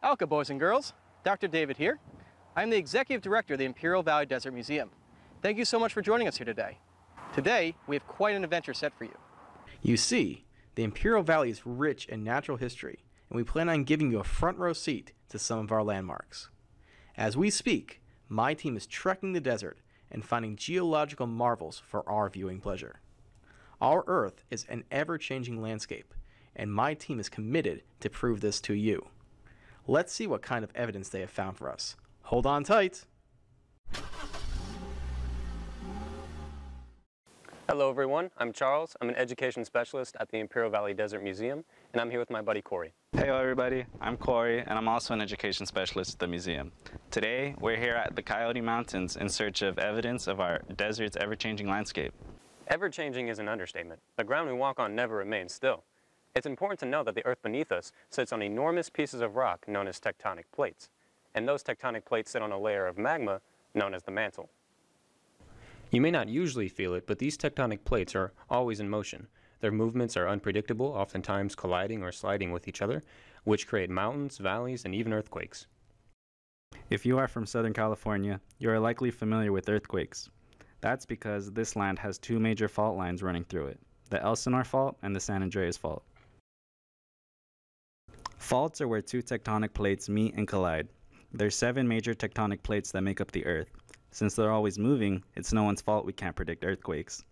Alka, boys and girls. Dr. David here. I'm the Executive Director of the Imperial Valley Desert Museum. Thank you so much for joining us here today. Today, we have quite an adventure set for you. You see, the Imperial Valley is rich in natural history, and we plan on giving you a front row seat to some of our landmarks. As we speak, my team is trekking the desert and finding geological marvels for our viewing pleasure. Our Earth is an ever-changing landscape, and my team is committed to prove this to you. Let's see what kind of evidence they have found for us. Hold on tight. Hello everyone, I'm Charles. I'm an education specialist at the Imperial Valley Desert Museum, and I'm here with my buddy Corey. Hey everybody, I'm Corey, and I'm also an education specialist at the museum. Today, we're here at the Coyote Mountains in search of evidence of our desert's ever-changing landscape. Ever-changing is an understatement. The ground we walk on never remains still. It's important to know that the earth beneath us sits on enormous pieces of rock known as tectonic plates, and those tectonic plates sit on a layer of magma known as the mantle. You may not usually feel it, but these tectonic plates are always in motion. Their movements are unpredictable, oftentimes colliding or sliding with each other, which create mountains, valleys, and even earthquakes. If you are from Southern California, you are likely familiar with earthquakes. That's because this land has two major fault lines running through it, the Elsinore Fault and the San Andreas Fault. Faults are where two tectonic plates meet and collide. There's 7 major tectonic plates that make up the Earth. Since they're always moving, it's no one's fault we can't predict earthquakes.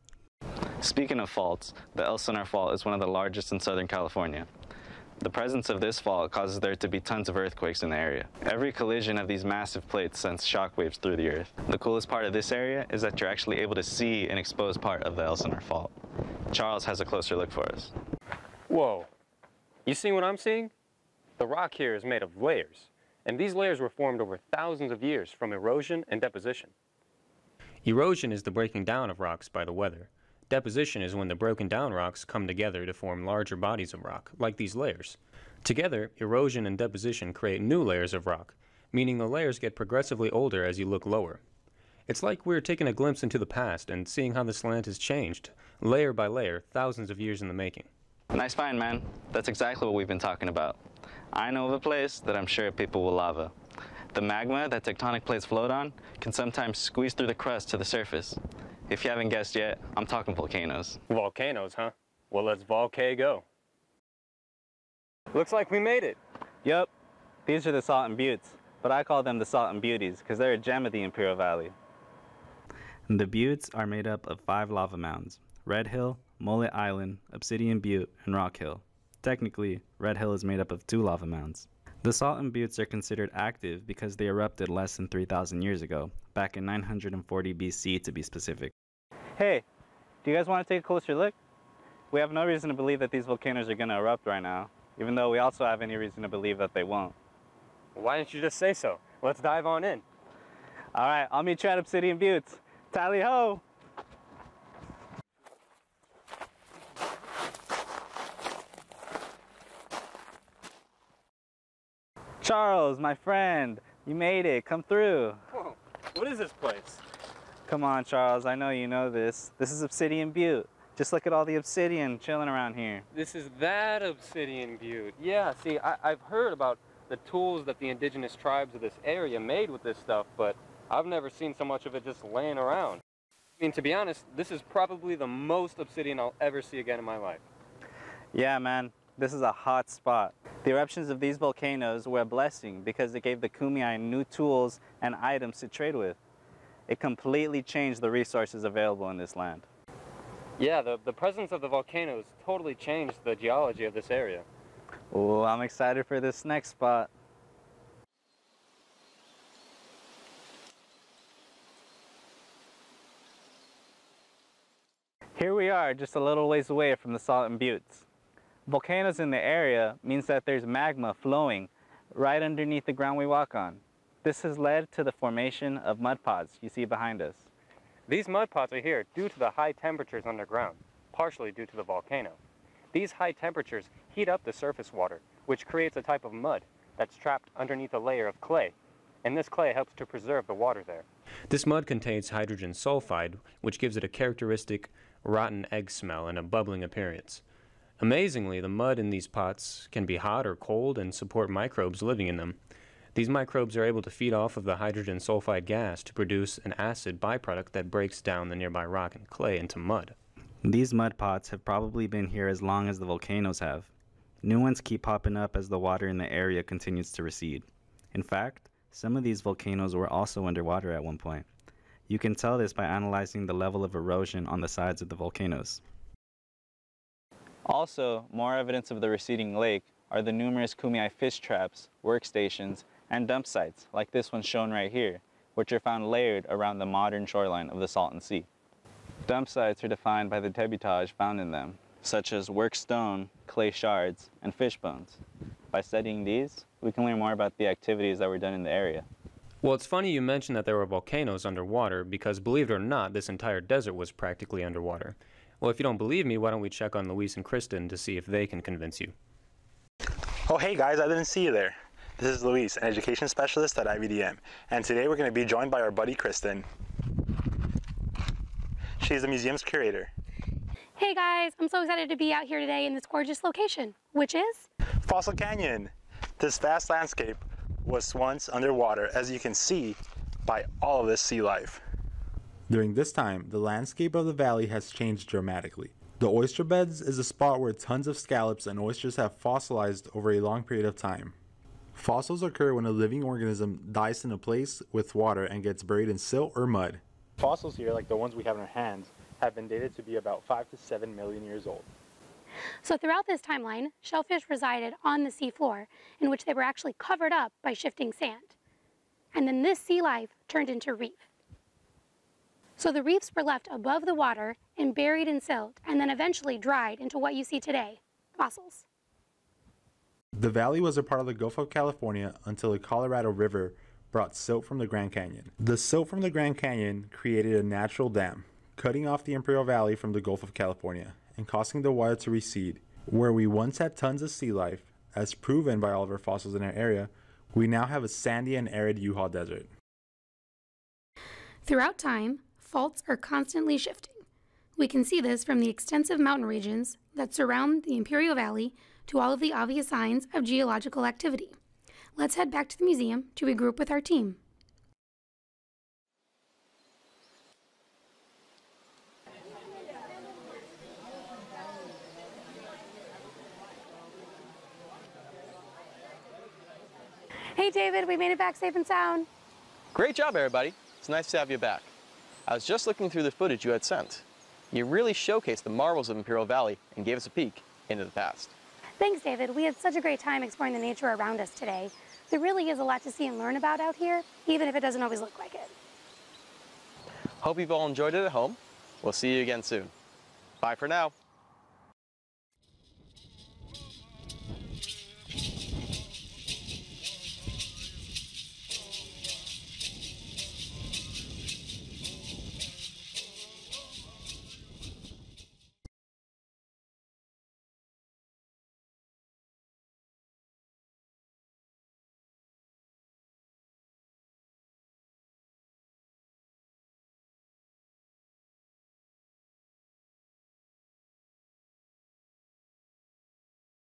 Speaking of faults, the Elsinore Fault is one of the largest in Southern California. The presence of this fault causes there to be tons of earthquakes in the area. Every collision of these massive plates sends shockwaves through the Earth. The coolest part of this area is that you're actually able to see an exposed part of the Elsinore Fault. Charles has a closer look for us. Whoa, you see what I'm seeing? The rock here is made of layers, and these layers were formed over thousands of years from erosion and deposition. Erosion is the breaking down of rocks by the weather. Deposition is when the broken down rocks come together to form larger bodies of rock, like these layers. Together, erosion and deposition create new layers of rock, meaning the layers get progressively older as you look lower. It's like we're taking a glimpse into the past and seeing how this land has changed, layer by layer, thousands of years in the making. Nice find, man. That's exactly what we've been talking about. I know of a place that I'm sure people will lava. The magma that tectonic plates float on can sometimes squeeze through the crust to the surface. If you haven't guessed yet, I'm talking volcanoes. Volcanoes, huh? Well, let's go. Looks like we made it. Yup, these are the Salton Buttes, but I call them the Salton Beauties because they're a gem of the Imperial Valley. The buttes are made up of 5 lava mounds: Red Hill, Mullet Island, Obsidian Butte, and Rock Hill. Technically, Red Hill is made up of 2 lava mounds. The Salton Buttes are considered active because they erupted less than 3,000 years ago, back in 940 BC to be specific. Hey, do you guys want to take a closer look? We have no reason to believe that these volcanoes are going to erupt right now, even though we also have any reason to believe that they won't. Why didn't you just say so? Let's dive on in. All right, I'll meet you at Obsidian Buttes. Tally ho! Charles, my friend, you made it. Come through. Whoa, what is this place? Come on, Charles, I know you know this. This is Obsidian Butte. Just look at all the obsidian chilling around here. This is that Obsidian Butte. Yeah, see, I've heard about the tools that the indigenous tribes of this area made with this stuff, but I've never seen so much of it just laying around. I mean, to be honest, this is probably the most obsidian I'll ever see again in my life. Yeah, man, this is a hot spot. The eruptions of these volcanoes were a blessing because it gave the Kumeyaay new tools and items to trade with. It completely changed the resources available in this land. Yeah, the presence of the volcanoes totally changed the geology of this area. Oh, I'm excited for this next spot. Here we are, just a little ways away from the Salton Buttes. Volcanoes in the area means that there's magma flowing right underneath the ground we walk on. This has led to the formation of mud pods you see behind us. These mud pods are here due to the high temperatures underground, partially due to the volcano. These high temperatures heat up the surface water, which creates a type of mud that's trapped underneath a layer of clay, and this clay helps to preserve the water there. This mud contains hydrogen sulfide, which gives it a characteristic rotten egg smell and a bubbling appearance. Amazingly, the mud in these pots can be hot or cold and support microbes living in them. These microbes are able to feed off of the hydrogen sulfide gas to produce an acid byproduct that breaks down the nearby rock and clay into mud. These mud pots have probably been here as long as the volcanoes have. New ones keep popping up as the water in the area continues to recede. In fact, some of these volcanoes were also underwater at one point. You can tell this by analyzing the level of erosion on the sides of the volcanoes. Also, more evidence of the receding lake are the numerous Kumeyaay fish traps, workstations, and dump sites, like this one shown right here, which are found layered around the modern shoreline of the Salton Sea. Dump sites are defined by the debitage found in them, such as work stone, clay shards, and fish bones. By studying these, we can learn more about the activities that were done in the area. Well, it's funny you mentioned that there were volcanoes underwater because, believe it or not, this entire desert was practically underwater. Well, if you don't believe me, why don't we check on Luis and Kristen to see if they can convince you. Oh, hey guys, I didn't see you there. This is Luis, an education specialist at IVDM, and today we're going to be joined by our buddy Kristen. She's the museum's curator. Hey guys, I'm so excited to be out here today in this gorgeous location, which is Fossil Canyon. This vast landscape was once underwater, as you can see by all of this sea life. During this time, the landscape of the valley has changed dramatically. The oyster beds is a spot where tons of scallops and oysters have fossilized over a long period of time. Fossils occur when a living organism dies in a place with water and gets buried in silt or mud. Fossils here, like the ones we have in our hands, have been dated to be about 5 to 7 million years old. So throughout this timeline, shellfish resided on the seafloor, in which they were actually covered up by shifting sand. And then this sea life turned into reef. So the reefs were left above the water and buried in silt, and then eventually dried into what you see today, fossils. The valley was a part of the Gulf of California until the Colorado River brought silt from the Grand Canyon. The silt from the Grand Canyon created a natural dam, cutting off the Imperial Valley from the Gulf of California and causing the water to recede. Where we once had tons of sea life, as proven by all of our fossils in our area, we now have a sandy and arid U-Haul desert. Throughout time, faults are constantly shifting. We can see this from the extensive mountain regions that surround the Imperial Valley to all of the obvious signs of geological activity. Let's head back to the museum to regroup with our team. Hey David, we made it back safe and sound. Great job, everybody. It's nice to have you back. I was just looking through the footage you had sent. You really showcased the marvels of Imperial Valley and gave us a peek into the past. Thanks, David. We had such a great time exploring the nature around us today. There really is a lot to see and learn about out here, even if it doesn't always look like it. Hope you've all enjoyed it at home. We'll see you again soon. Bye for now.